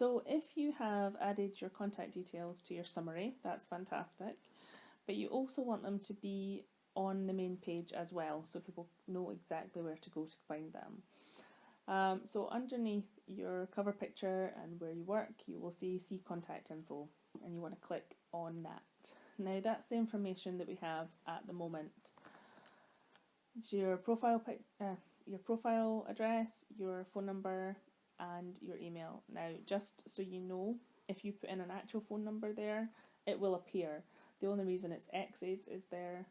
So if you have added your contact details to your summary, that's fantastic, but you also want them to be on the main page as well, so people know exactly where to go to find them. So underneath your cover picture and where you work, you will see contact info, and you want to click on that. Now that's the information that we have at the moment. It's your profile address, your phone number, and your email. Now, just so you know, if you put in an actual phone number there, it will appear. The only reason it's X's is there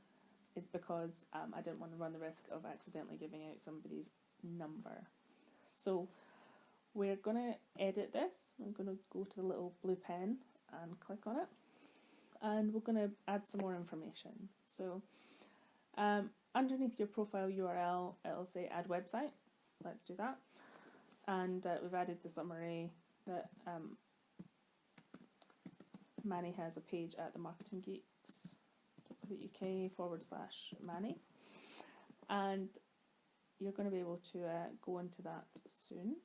is because I didn't want to run the risk of accidentally giving out somebody's number. So we're going to edit this. I'm going to go to the little blue pen and click on it, and we're going to add some more information. So underneath your profile URL, it'll say add website. Let's do that. And we've added the summary that Manny has a page at the Marketing Geeks UK/Manny, and you're going to be able to go into that soon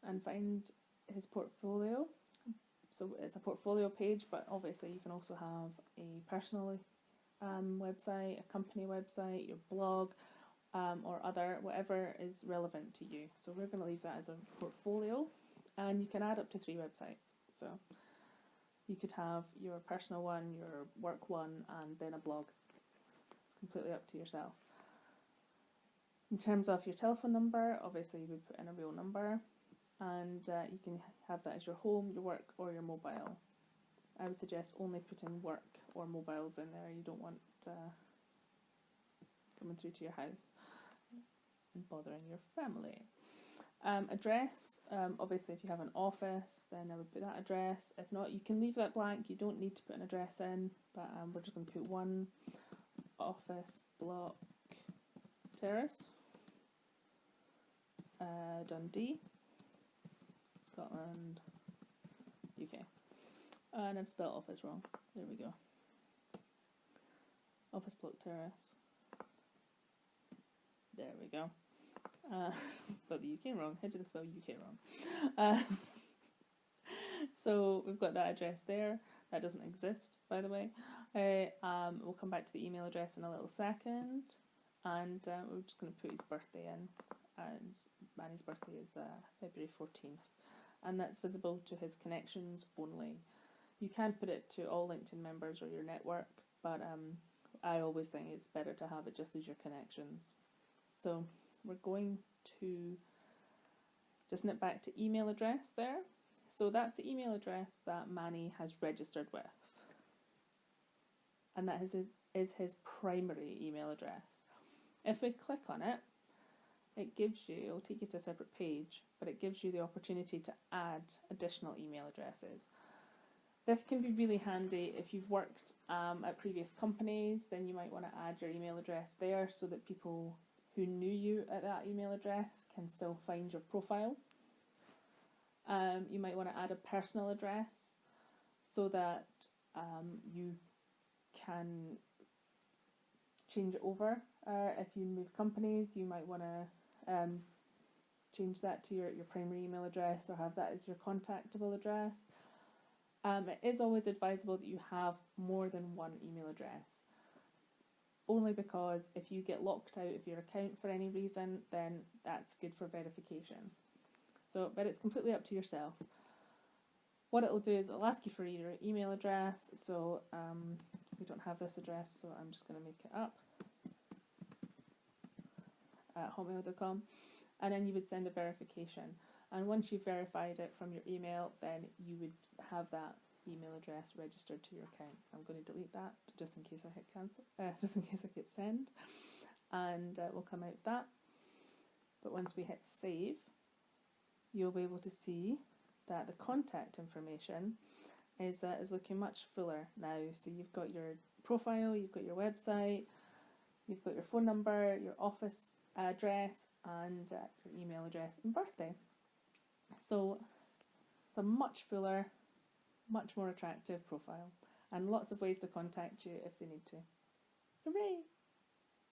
and find his portfolio. So it's a portfolio page, but obviously you can also have a personal website, a company website, your blog, or other, whatever is relevant to you. So we're going to leave that as a portfolio, and you can add up to 3 websites. So you could have your personal one, your work one, and then a blog. It's completely up to yourself. In terms of your telephone number, obviously you would put in a real number, and you can have that as your home, your work, or your mobile. I would suggest only putting work or mobiles in there. You don't want coming through to your house and bothering your family. Address, obviously if you have an office, then I would put that address. If not, you can leave that blank. You don't need to put an address in, but we're just going to put 1 office block terrace, Dundee, Scotland, UK. And I've spelled office wrong. There we go. Office block terrace. There we go. Spelled the UK wrong. How did I spell UK wrong? So we've got that address there. That doesn't exist, by the way. We'll come back to the email address in a little second. And we're just going to put his birthday in. And Manny's birthday is February 14th. And that's visible to his connections only. You can put it to all LinkedIn members or your network, but I always think it's better to have it just as your connections. So we're going to just nip back to email address there. So that's the email address that Manny has registered with. And that is his primary email address. If we click on it, it gives you, it'll take you to a separate page, but it gives you the opportunity to add additional email addresses. This can be really handy if you've worked at previous companies. Then you might want to add your email address there so that people who knew you at that email address can still find your profile. You might want to add a personal address so that you can change it over. If you move companies, you might want to change that to your primary email address or have that as your contactable address. It is always advisable that you have more than 1 email address, only because if you get locked out of your account for any reason, then that's good for verification. So, but it's completely up to yourself. What it'll do is it'll ask you for your email address. So we don't have this address, so I'm just going to make it up at hotmail.com, and then you would send a verification. And once you've verified it from your email, then you would have that email address registered to your account. I'm going to delete that just in case I hit cancel, just in case I hit send, and we'll come out of that. But once we hit save, you'll be able to see that the contact information is looking much fuller now. So you've got your profile, you've got your website, you've got your phone number, your office address, and your email address and birthday. So it's a much fuller, much more attractive profile, and lots of ways to contact you if they need to. Hooray!